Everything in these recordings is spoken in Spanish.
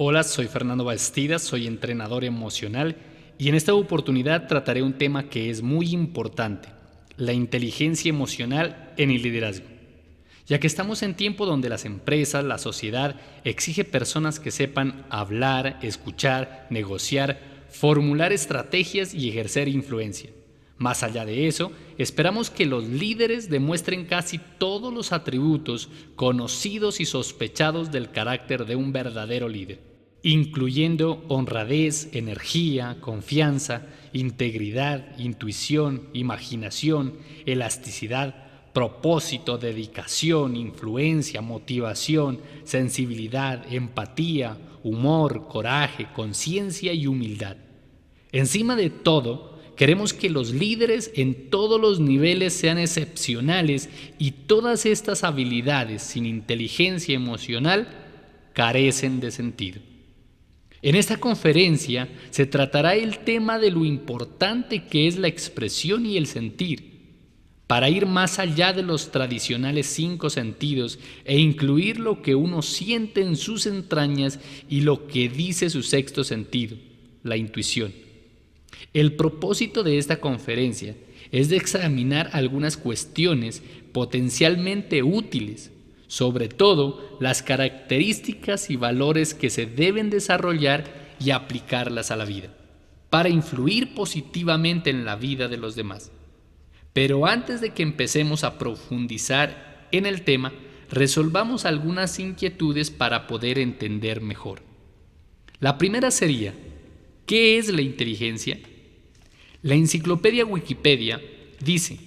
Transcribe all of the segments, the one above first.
Hola, soy Fernando Bastidas, soy entrenador emocional y en esta oportunidad trataré un tema que es muy importante, la inteligencia emocional en el liderazgo. Ya que estamos en tiempo donde las empresas, la sociedad exige personas que sepan hablar, escuchar, negociar, formular estrategias y ejercer influencia. Más allá de eso, esperamos que los líderes demuestren casi todos los atributos conocidos y sospechados del carácter de un verdadero líder, incluyendo honradez, energía, confianza, integridad, intuición, imaginación, elasticidad, propósito, dedicación, influencia, motivación, sensibilidad, empatía, humor, coraje, conciencia y humildad. Encima de todo, queremos que los líderes en todos los niveles sean excepcionales y todas estas habilidades sin inteligencia emocional carecen de sentido. En esta conferencia se tratará el tema de lo importante que es la expresión y el sentir, para ir más allá de los tradicionales 5 sentidos e incluir lo que uno siente en sus entrañas y lo que dice su sexto sentido, la intuición. El propósito de esta conferencia es de examinar algunas cuestiones potencialmente útiles, sobre todo las características y valores que se deben desarrollar y aplicarlas a la vida, para influir positivamente en la vida de los demás. Pero antes de que empecemos a profundizar en el tema, resolvamos algunas inquietudes para poder entender mejor. La primera sería, ¿qué es la inteligencia? La enciclopedia Wikipedia dice: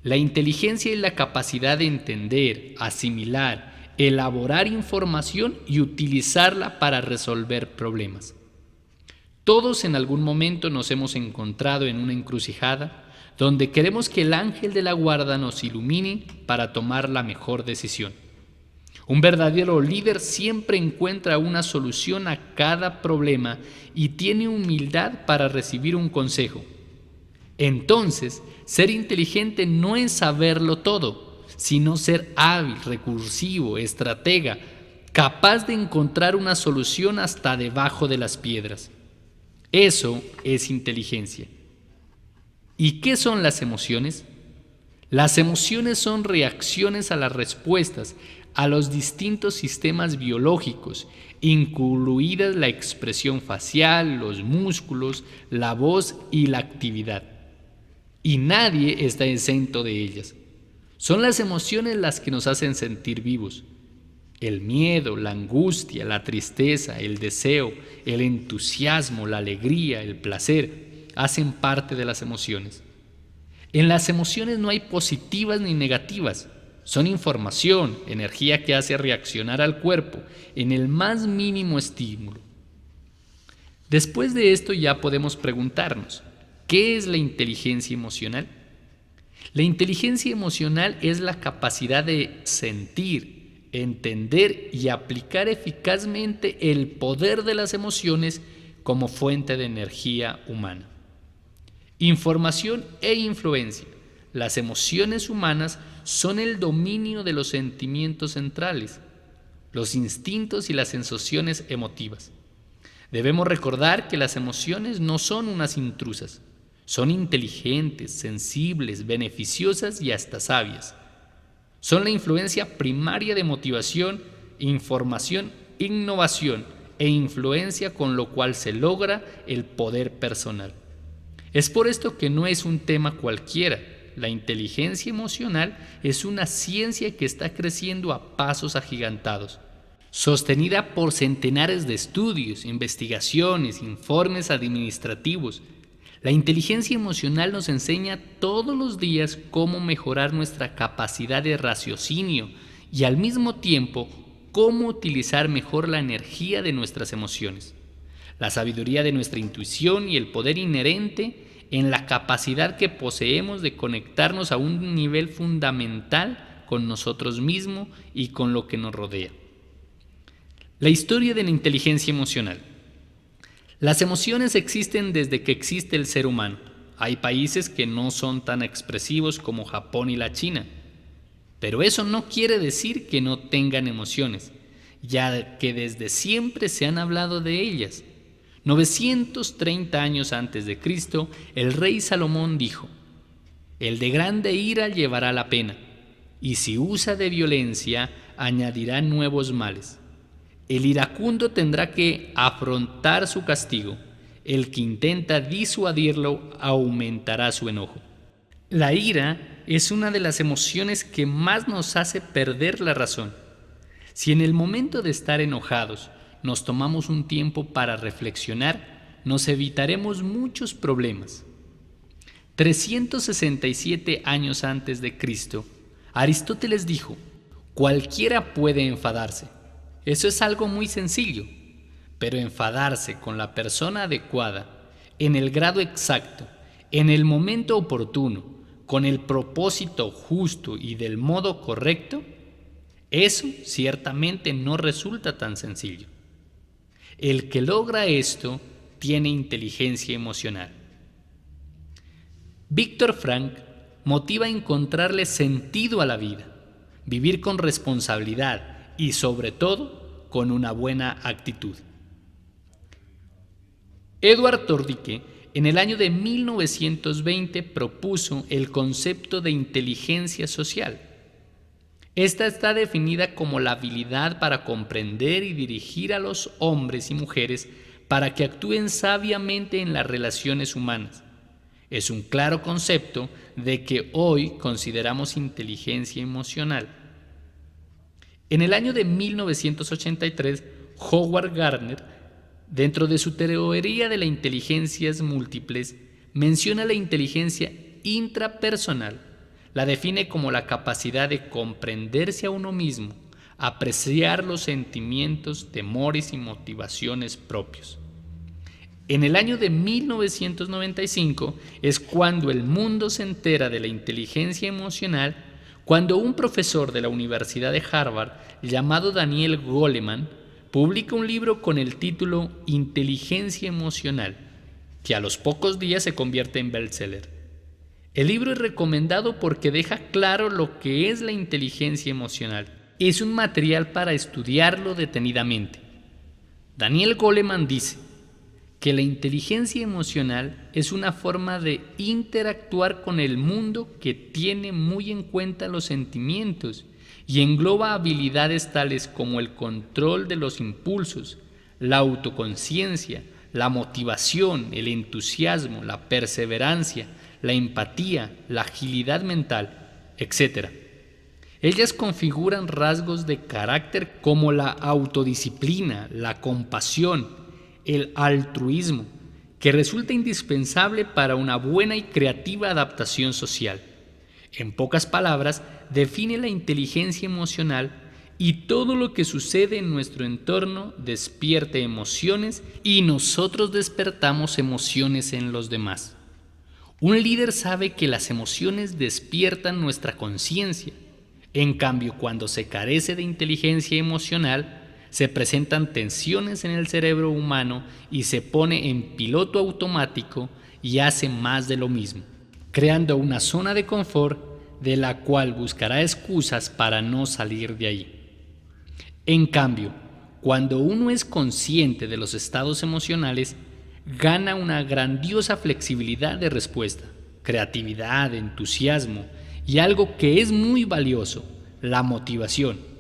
la inteligencia es la capacidad de entender, asimilar, elaborar información y utilizarla para resolver problemas. Todos en algún momento nos hemos encontrado en una encrucijada donde queremos que el ángel de la guarda nos ilumine para tomar la mejor decisión. Un verdadero líder siempre encuentra una solución a cada problema y tiene humildad para recibir un consejo. Entonces, ser inteligente no es saberlo todo, sino ser hábil, recursivo, estratega, capaz de encontrar una solución hasta debajo de las piedras. Eso es inteligencia. ¿Y qué son las emociones? Las emociones son reacciones a las respuestas a los distintos sistemas biológicos, incluidas la expresión facial, los músculos, la voz y la actividad. Y nadie está exento de ellas. Son las emociones las que nos hacen sentir vivos. El miedo, la angustia, la tristeza, el deseo, el entusiasmo, la alegría, el placer hacen parte de las emociones. En las emociones no hay positivas ni negativas. Son información, energía que hace reaccionar al cuerpo en el más mínimo estímulo. Después de esto ya podemos preguntarnos, ¿qué es la inteligencia emocional? La inteligencia emocional es la capacidad de sentir, entender y aplicar eficazmente el poder de las emociones como fuente de energía humana. Información e influencia. Las emociones humanas son el dominio de los sentimientos centrales, los instintos y las sensaciones emotivas. Debemos recordar que las emociones no son unas intrusas, son inteligentes, sensibles, beneficiosas y hasta sabias. Son la influencia primaria de motivación, información, innovación e influencia, con lo cual se logra el poder personal. Es por esto que no es un tema cualquiera. La inteligencia emocional es una ciencia que está creciendo a pasos agigantados, sostenida por centenares de estudios, investigaciones, informes administrativos. La inteligencia emocional nos enseña todos los días cómo mejorar nuestra capacidad de raciocinio y al mismo tiempo cómo utilizar mejor la energía de nuestras emociones, la sabiduría de nuestra intuición y el poder inherente en la capacidad que poseemos de conectarnos a un nivel fundamental con nosotros mismos y con lo que nos rodea. La historia de la inteligencia emocional. Las emociones existen desde que existe el ser humano. Hay países que no son tan expresivos como Japón y la China, pero eso no quiere decir que no tengan emociones. ya que desde siempre se han hablado de ellas. 930 años antes de Cristo, el rey Salomón dijo: el de grande ira llevará la pena, y si usa de violencia, añadirá nuevos males. El iracundo tendrá que afrontar su castigo. El que intenta disuadirlo aumentará su enojo. La ira es una de las emociones que más nos hace perder la razón. Si en el momento de estar enojados nos tomamos un tiempo para reflexionar, nos evitaremos muchos problemas. 367 años antes de Cristo, Aristóteles dijo: cualquiera puede enfadarse. Eso es algo muy sencillo, pero enfadarse con la persona adecuada, en el grado exacto, en el momento oportuno, con el propósito justo y del modo correcto, eso ciertamente no resulta tan sencillo. El que logra esto tiene inteligencia emocional. Víctor Frank motiva a encontrarle sentido a la vida, vivir con responsabilidad y, sobre todo, con una buena actitud. Edward Tordique, en el año de 1920, propuso el concepto de inteligencia social. Esta está definida como la habilidad para comprender y dirigir a los hombres y mujeres para que actúen sabiamente en las relaciones humanas. Es un claro concepto de que hoy consideramos inteligencia emocional. En el año de 1983, Howard Gardner, dentro de su teoría de las inteligencias múltiples, menciona la inteligencia intrapersonal. La define como la capacidad de comprenderse a uno mismo, apreciar los sentimientos, temores y motivaciones propios. En el año de 1995 es cuando el mundo se entera de la inteligencia emocional, cuando un profesor de la Universidad de Harvard llamado Daniel Goleman publica un libro con el título Inteligencia emocional, que a los pocos días se convierte en bestseller. El libro es recomendado porque deja claro lo que es la inteligencia emocional. Es un material para estudiarlo detenidamente. Daniel Goleman dice que la inteligencia emocional es una forma de interactuar con el mundo que tiene muy en cuenta los sentimientos y engloba habilidades tales como el control de los impulsos, la autoconciencia, la motivación, el entusiasmo, la perseverancia, la empatía, la agilidad mental, etc. Ellas configuran rasgos de carácter como la autodisciplina, la compasión, el altruismo, que resulta indispensable para una buena y creativa adaptación social. En pocas palabras, define la inteligencia emocional y todo lo que sucede en nuestro entorno despierta emociones y nosotros despertamos emociones en los demás. Un líder sabe que las emociones despiertan nuestra conciencia. En cambio, cuando se carece de inteligencia emocional, se presentan tensiones en el cerebro humano y se pone en piloto automático y hace más de lo mismo, creando una zona de confort de la cual buscará excusas para no salir de ahí. En cambio, cuando uno es consciente de los estados emocionales, gana una grandiosa flexibilidad de respuesta, creatividad, entusiasmo y algo que es muy valioso, la motivación.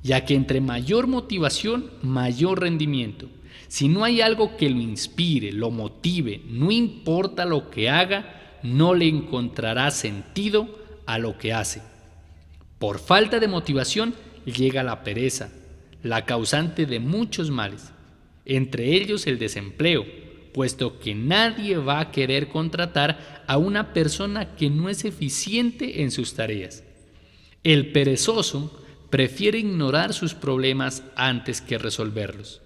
Ya que entre mayor motivación, mayor rendimiento. Si no hay algo que lo inspire, lo motive, no importa lo que haga, no le encontrará sentido a lo que hace. Por falta de motivación llega la pereza, la causante de muchos males, entre ellos el desempleo, puesto que nadie va a querer contratar a una persona que no es eficiente en sus tareas. El perezoso prefiere ignorar sus problemas antes que resolverlos.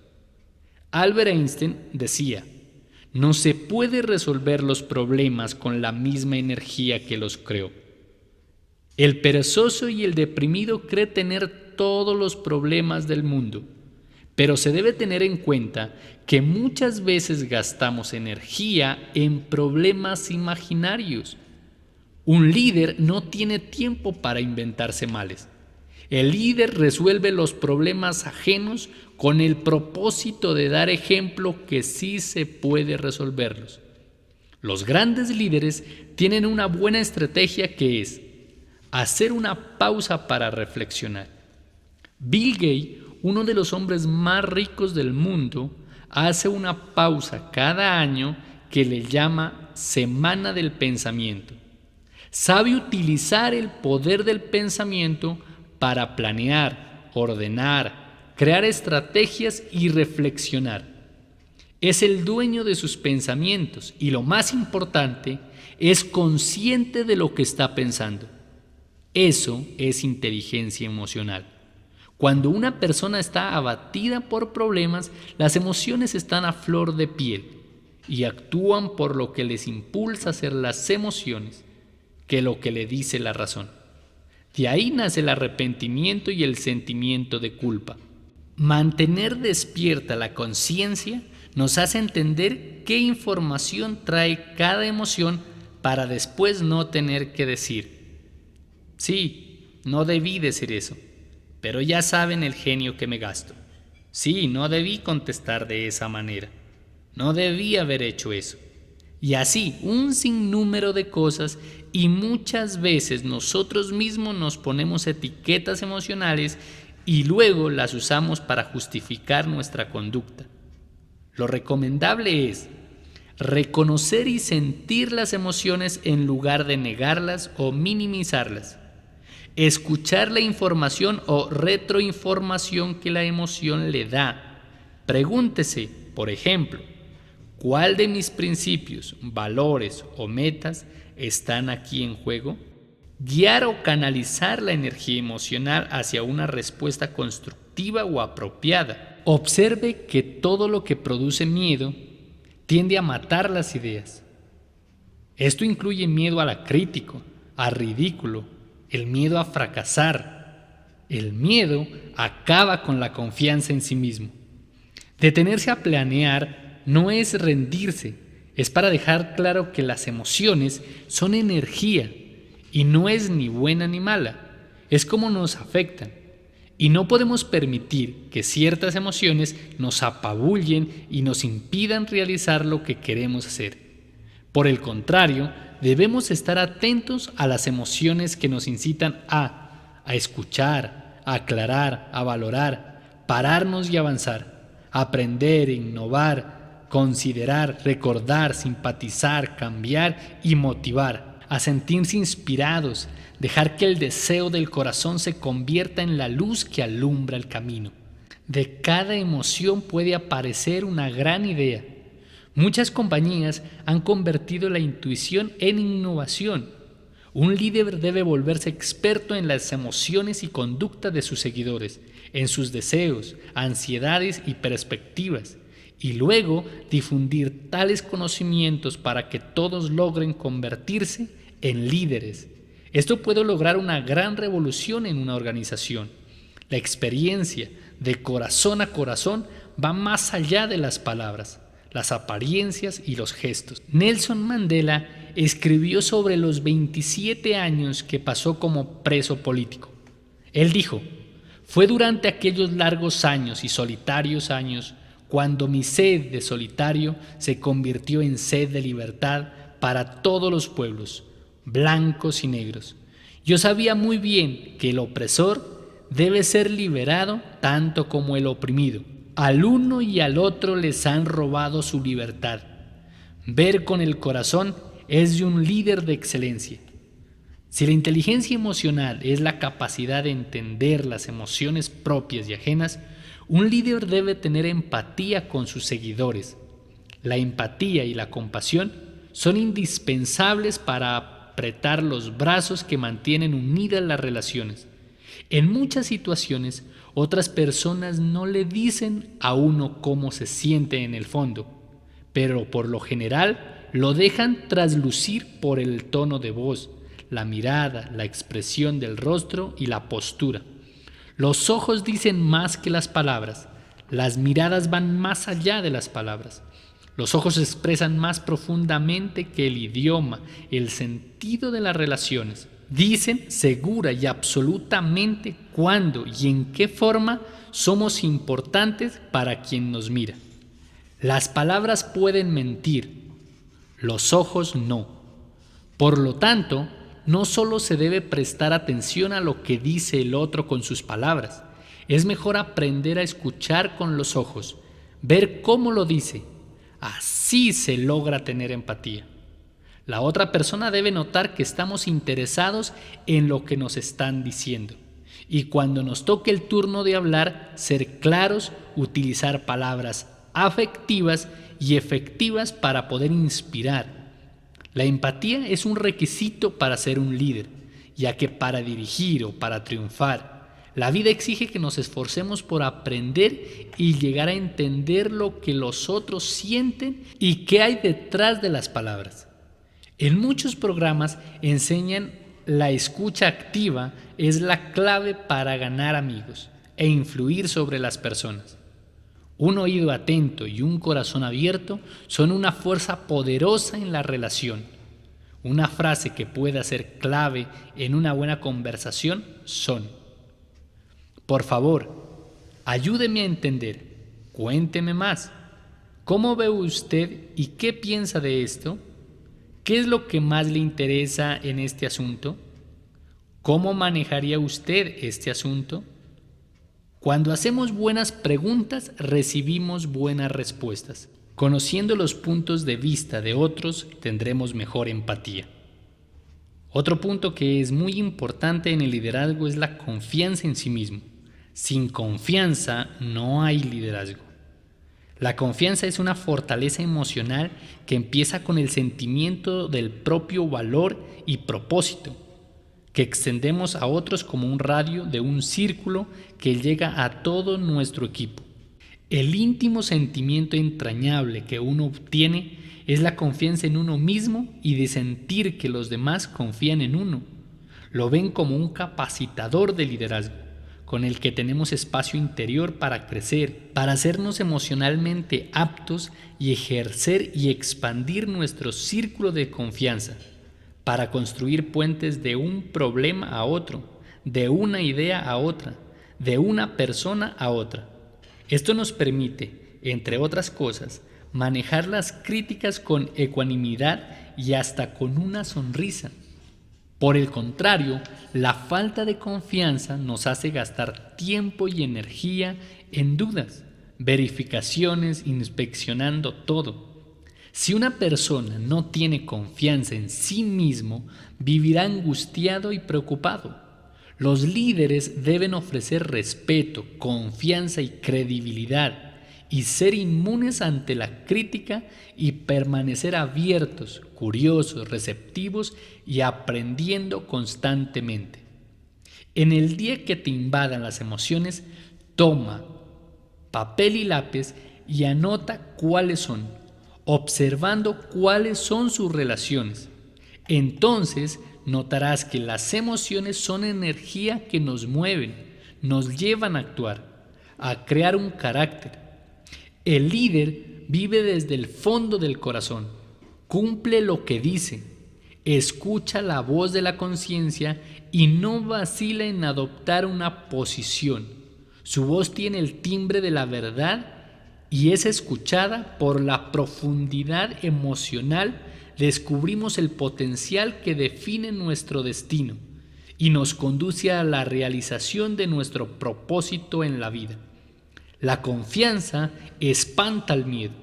Albert Einstein decía: no se puede resolver los problemas con la misma energía que los creó. El perezoso y el deprimido cree tener todos los problemas del mundo, pero se debe tener en cuenta que muchas veces gastamos energía en problemas imaginarios. Un líder no tiene tiempo para inventarse males. El líder resuelve los problemas ajenos con el propósito de dar ejemplo que sí se puede resolverlos. Los grandes líderes tienen una buena estrategia que es hacer una pausa para reflexionar. Bill Gates, uno de los hombres más ricos del mundo, hace una pausa cada año que le llama Semana del Pensamiento. Sabe utilizar el poder del pensamiento para planear, ordenar, crear estrategias y reflexionar. Es el dueño de sus pensamientos y lo más importante, es consciente de lo que está pensando. Eso es inteligencia emocional. Cuando una persona está abatida por problemas, las emociones están a flor de piel y actúan por lo que les impulsa a hacer las emociones que lo que le dice la razón. De ahí nace el arrepentimiento y el sentimiento de culpa. Mantener despierta la conciencia nos hace entender qué información trae cada emoción para después no tener que decir: sí, no debí decir eso, pero ya saben el genio que me gasto. Sí, no debí contestar de esa manera. No debí haber hecho eso. Y así, un sinnúmero de cosas, y muchas veces nosotros mismos nos ponemos etiquetas emocionales y luego las usamos para justificar nuestra conducta. Lo recomendable es reconocer y sentir las emociones en lugar de negarlas o minimizarlas. Escuchar la información o retroinformación que la emoción le da. Pregúntese, por ejemplo, ¿cuál de mis principios, valores o metas están aquí en juego? Guiar o canalizar la energía emocional hacia una respuesta constructiva o apropiada. Observe que todo lo que produce miedo tiende a matar las ideas. Esto incluye miedo a la crítica, al ridículo, el miedo a fracasar. El miedo acaba con la confianza en sí mismo. Detenerse a planear no es rendirse, es para dejar claro que las emociones son energía y no es ni buena ni mala, es como nos afectan. Y no podemos permitir que ciertas emociones nos apabullen y nos impidan realizar lo que queremos hacer. Por el contrario, debemos estar atentos a las emociones que nos incitan a escuchar, a aclarar, a valorar, pararnos y avanzar, aprender, innovar, considerar, recordar, simpatizar, cambiar y motivar, a sentirse inspirados, dejar que el deseo del corazón se convierta en la luz que alumbra el camino. De cada emoción puede aparecer una gran idea. Muchas compañías han convertido la intuición en innovación. Un líder debe volverse experto en las emociones y conducta de sus seguidores, en sus deseos, ansiedades y perspectivas, y luego difundir tales conocimientos para que todos logren convertirse en líderes. Esto puede lograr una gran revolución en una organización. La experiencia de corazón a corazón va más allá de las palabras, las apariencias y los gestos. Nelson Mandela escribió sobre los 27 años que pasó como preso político. Él dijo: fue durante aquellos largos años y solitarios años cuando mi sed de solitario se convirtió en sed de libertad para todos los pueblos, blancos y negros. Yo sabía muy bien que el opresor debe ser liberado tanto como el oprimido. Al uno y al otro les han robado su libertad. Ver con el corazón es de un líder de excelencia. Si la inteligencia emocional es la capacidad de entender las emociones propias y ajenas, un líder debe tener empatía con sus seguidores. La empatía y la compasión son indispensables para apretar los brazos que mantienen unidas las relaciones. En muchas situaciones, otras personas no le dicen a uno cómo se siente en el fondo, pero por lo general lo dejan traslucir por el tono de voz, la mirada, la expresión del rostro y la postura. Los ojos dicen más que las palabras, las miradas van más allá de las palabras. Los ojos expresan más profundamente que el idioma, el sentido de las relaciones. Dicen segura y absolutamente cuándo y en qué forma somos importantes para quien nos mira. Las palabras pueden mentir, los ojos no. Por lo tanto, no solo se debe prestar atención a lo que dice el otro con sus palabras, es mejor aprender a escuchar con los ojos, ver cómo lo dice. Así se logra tener empatía. La otra persona debe notar que estamos interesados en lo que nos están diciendo. Y cuando nos toque el turno de hablar, ser claros, utilizar palabras afectivas y efectivas para poder inspirar. La empatía es un requisito para ser un líder, ya que para dirigir o para triunfar, la vida exige que nos esforcemos por aprender y llegar a entender lo que los otros sienten y qué hay detrás de las palabras. En muchos programas enseñan la escucha activa es la clave para ganar amigos e influir sobre las personas. Un oído atento y un corazón abierto son una fuerza poderosa en la relación. Una frase que pueda ser clave en una buena conversación son: por favor, ayúdeme a entender, cuénteme más. ¿Cómo ve usted y qué piensa de esto? ¿Qué es lo que más le interesa en este asunto? ¿Cómo manejaría usted este asunto? Cuando hacemos buenas preguntas, recibimos buenas respuestas. Conociendo los puntos de vista de otros, tendremos mejor empatía. Otro punto que es muy importante en el liderazgo es la confianza en sí mismo. Sin confianza no hay liderazgo. La confianza es una fortaleza emocional que empieza con el sentimiento del propio valor y propósito, que extendemos a otros como un radio de un círculo que llega a todo nuestro equipo. El íntimo sentimiento entrañable que uno obtiene es la confianza en uno mismo y de sentir que los demás confían en uno. Lo ven como un capacitador de liderazgo, con el que tenemos espacio interior para crecer, para hacernos emocionalmente aptos y ejercer y expandir nuestro círculo de confianza, para construir puentes de un problema a otro, de una idea a otra, de una persona a otra. Esto nos permite, entre otras cosas, manejar las críticas con ecuanimidad y hasta con una sonrisa. Por el contrario, la falta de confianza nos hace gastar tiempo y energía en dudas, verificaciones, inspeccionando todo. Si una persona no tiene confianza en sí mismo, vivirá angustiado y preocupado. Los líderes deben ofrecer respeto, confianza y credibilidad, y ser inmunes ante la crítica y permanecer abiertos, curiosos, receptivos y aprendiendo constantemente. En el día que te invadan las emociones, toma papel y lápiz y anota cuáles son, observando cuáles son sus relaciones. Entonces notarás que las emociones son energía que nos mueven, nos llevan a actuar, a crear un carácter. El líder vive desde el fondo del corazón, cumple lo que dice, escucha la voz de la conciencia y no vacila en adoptar una posición. Su voz tiene el timbre de la verdad y es escuchada. Por la profundidad emocional descubrimos el potencial que define nuestro destino y nos conduce a la realización de nuestro propósito en la vida. La confianza espanta el miedo.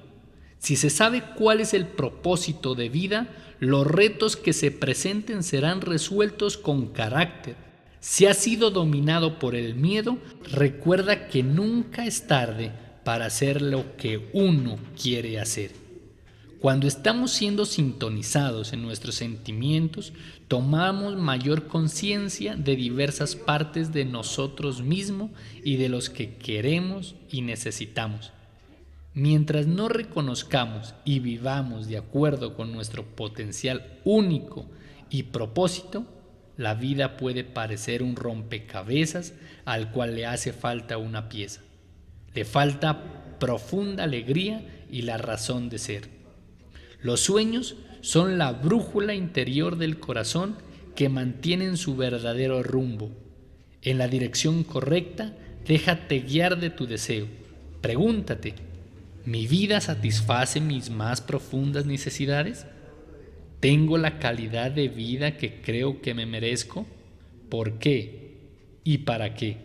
Si se sabe cuál es el propósito de vida, los retos que se presenten serán resueltos con carácter. Si has sido dominado por el miedo, recuerda que nunca es tarde para hacer lo que uno quiere hacer. Cuando estamos siendo sintonizados en nuestros sentimientos, tomamos mayor conciencia de diversas partes de nosotros mismos y de los que queremos y necesitamos. Mientras no reconozcamos y vivamos de acuerdo con nuestro potencial único y propósito, la vida puede parecer un rompecabezas al cual le hace falta una pieza. Le falta profunda alegría y la razón de ser. Los sueños son la brújula interior del corazón que mantienen su verdadero rumbo. En la dirección correcta, déjate guiar de tu deseo. Pregúntate, ¿mi vida satisface mis más profundas necesidades? ¿Tengo la calidad de vida que creo que me merezco? ¿Por qué? ¿Y para qué?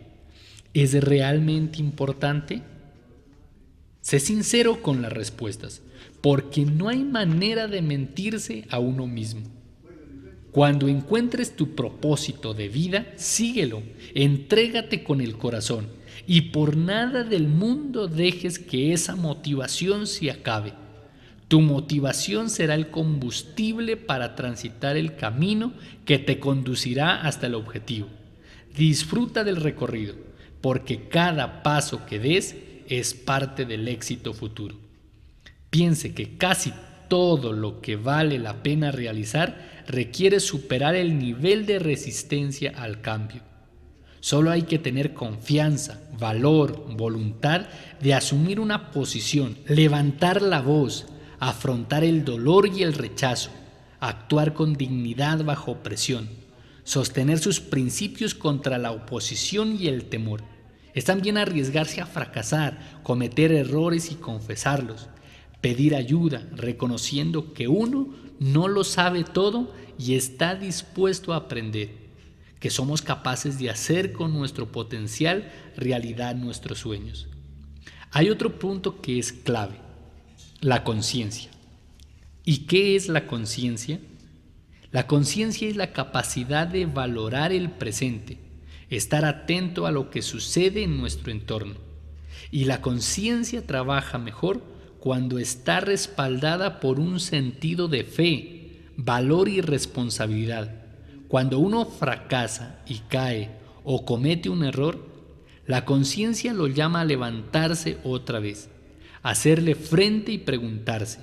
¿Es realmente importante? Sé sincero con las respuestas, porque no hay manera de mentirse a uno mismo. Cuando encuentres tu propósito de vida, síguelo, entrégate con el corazón y por nada del mundo dejes que esa motivación se acabe. Tu motivación será el combustible para transitar el camino que te conducirá hasta el objetivo. Disfruta del recorrido, porque cada paso que des es parte del éxito futuro. Piense que casi todo lo que vale la pena realizar requiere superar el nivel de resistencia al cambio. Solo hay que tener confianza, valor, voluntad de asumir una posición, levantar la voz, afrontar el dolor y el rechazo, actuar con dignidad bajo presión, sostener sus principios contra la oposición y el temor. Es también arriesgarse a fracasar, cometer errores y confesarlos, pedir ayuda, reconociendo que uno no lo sabe todo y está dispuesto a aprender, que somos capaces de hacer con nuestro potencial realidad nuestros sueños. Hay otro punto que es clave: la conciencia. ¿Y qué es la conciencia? La conciencia es la capacidad de valorar el presente, estar atento a lo que sucede en nuestro entorno. Y la conciencia trabaja mejor cuando está respaldada por un sentido de fe, valor y responsabilidad. Cuando uno fracasa y cae o comete un error, la conciencia lo llama a levantarse otra vez, hacerle frente y preguntarse: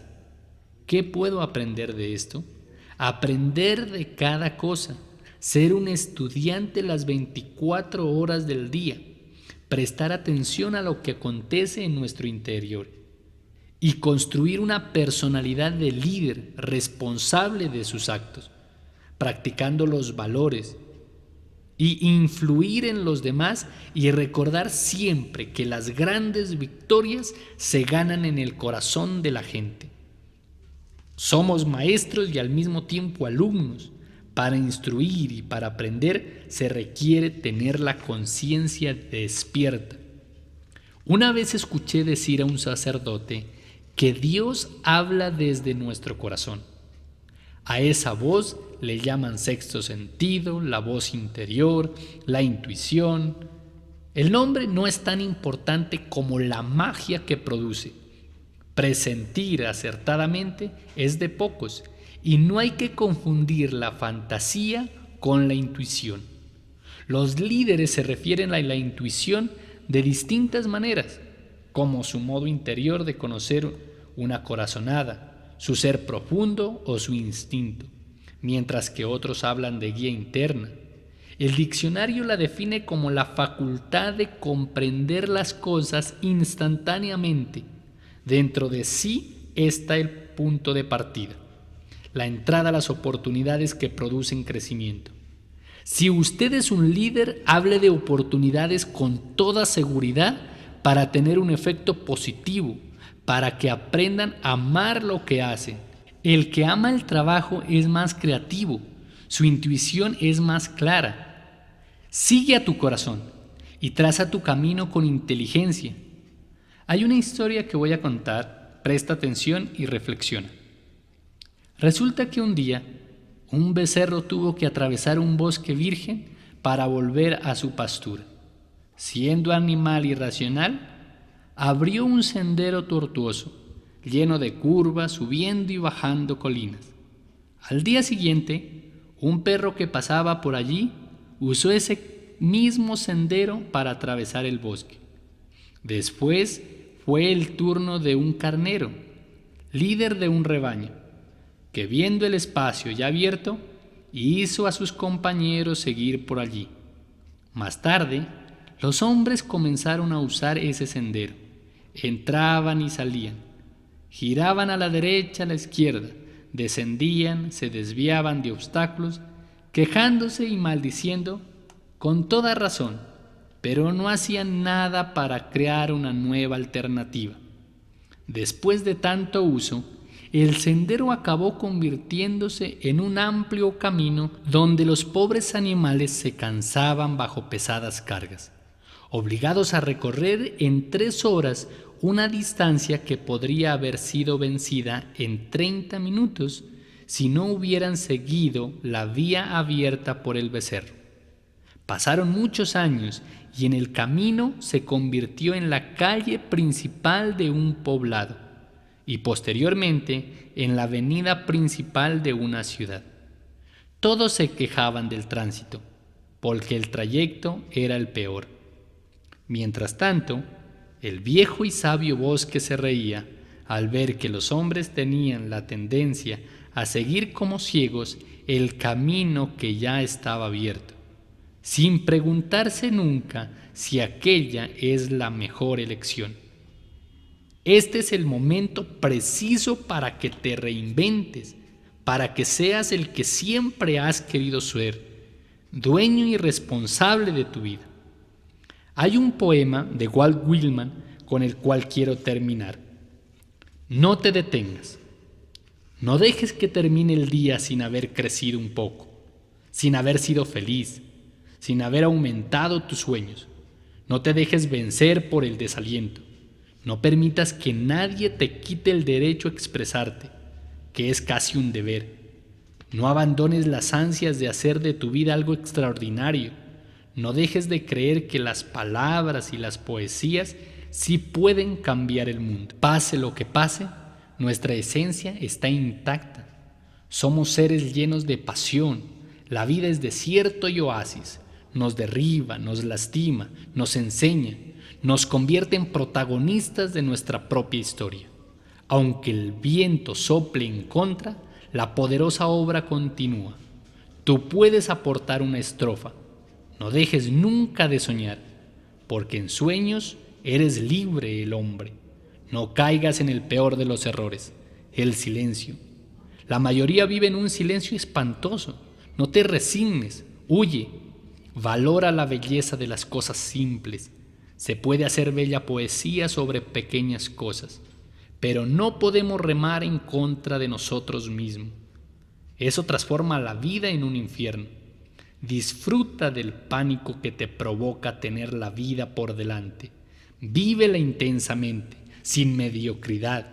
¿qué puedo aprender de esto? Aprender de cada cosa, ser un estudiante las 24 horas del día, prestar atención a lo que acontece en nuestro interior y construir una personalidad de líder responsable de sus actos, practicando los valores y influir en los demás y recordar siempre que las grandes victorias se ganan en el corazón de la gente. Somos maestros y al mismo tiempo alumnos. Para instruir y para aprender se requiere tener la conciencia despierta. Una vez escuché decir a un sacerdote que Dios habla desde nuestro corazón. A esa voz le llaman sexto sentido, la voz interior, la intuición. El nombre no es tan importante como la magia que produce. Presentir acertadamente es de pocos y no hay que confundir la fantasía con la intuición. Los líderes se refieren a la intuición de distintas maneras, como su modo interior de conocer una corazonada, su ser profundo o su instinto, mientras que otros hablan de guía interna. El diccionario la define como la facultad de comprender las cosas instantáneamente. Dentro de sí está el punto de partida, la entrada a las oportunidades que producen crecimiento. Si usted es un líder, hable de oportunidades con toda seguridad para tener un efecto positivo, para que aprendan a amar lo que hacen. El que ama el trabajo es más creativo, su intuición es más clara. Sigue a tu corazón y traza tu camino con inteligencia. Hay una historia que voy a contar, presta atención y reflexiona. Resulta que un día, un becerro tuvo que atravesar un bosque virgen para volver a su pastura. Siendo animal irracional, abrió un sendero tortuoso, lleno de curvas, subiendo y bajando colinas. Al día siguiente, un perro que pasaba por allí usó ese mismo sendero para atravesar el bosque. Después fue el turno de un carnero, líder de un rebaño, que viendo el espacio ya abierto, hizo a sus compañeros seguir por allí. Más tarde, los hombres comenzaron a usar ese sendero. Entraban y salían, giraban a la derecha, a la izquierda, descendían, se desviaban de obstáculos, quejándose y maldiciendo con toda razón, pero no hacían nada para crear una nueva alternativa. Después de tanto uso, el sendero acabó convirtiéndose en un amplio camino donde los pobres animales se cansaban bajo pesadas cargas, obligados a recorrer en 3 horas una distancia que podría haber sido vencida en 30 minutos si no hubieran seguido la vía abierta por el becerro. Pasaron muchos años y en el camino se convirtió en la calle principal de un poblado y posteriormente en la avenida principal de una ciudad. Todos se quejaban del tránsito, porque el trayecto era el peor. Mientras tanto, el viejo y sabio bosque se reía al ver que los hombres tenían la tendencia a seguir como ciegos el camino que ya estaba abierto, sin preguntarse nunca si aquella es la mejor elección. Este es el momento preciso para que te reinventes, para que seas el que siempre has querido ser, dueño y responsable de tu vida. Hay un poema de Walt Whitman con el cual quiero terminar. No te detengas. No dejes que termine el día sin haber crecido un poco, sin haber sido feliz, sin haber aumentado tus sueños. No te dejes vencer por el desaliento. No permitas que nadie te quite el derecho a expresarte, que es casi un deber. No abandones las ansias de hacer de tu vida algo extraordinario. No dejes de creer que las palabras y las poesías sí pueden cambiar el mundo. Pase lo que pase, nuestra esencia está intacta. Somos seres llenos de pasión. La vida es desierto y oasis. Nos derriba, nos lastima, nos enseña, nos convierte en protagonistas de nuestra propia historia. Aunque el viento sople en contra, la poderosa obra continúa. Tú puedes aportar una estrofa. No dejes nunca de soñar, porque en sueños eres libre el hombre. No caigas en el peor de los errores, el silencio. La mayoría vive en un silencio espantoso. No te resignes, huye. Valora la belleza de las cosas simples. Se puede hacer bella poesía sobre pequeñas cosas, pero no podemos remar en contra de nosotros mismos. Eso transforma la vida en un infierno. Disfruta del pánico que te provoca tener la vida por delante. Vívela intensamente, sin mediocridad.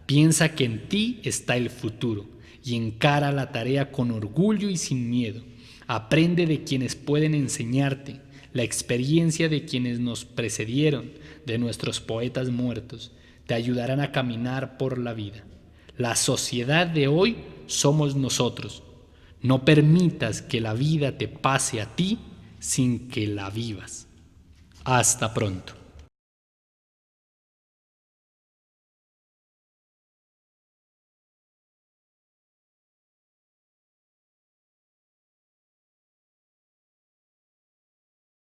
Piensa que en ti está el futuro y encara la tarea con orgullo y sin miedo. Aprende de quienes pueden enseñarte, la experiencia de quienes nos precedieron, de nuestros poetas muertos, te ayudarán a caminar por la vida. La sociedad de hoy somos nosotros. No permitas que la vida te pase a ti sin que la vivas. Hasta pronto.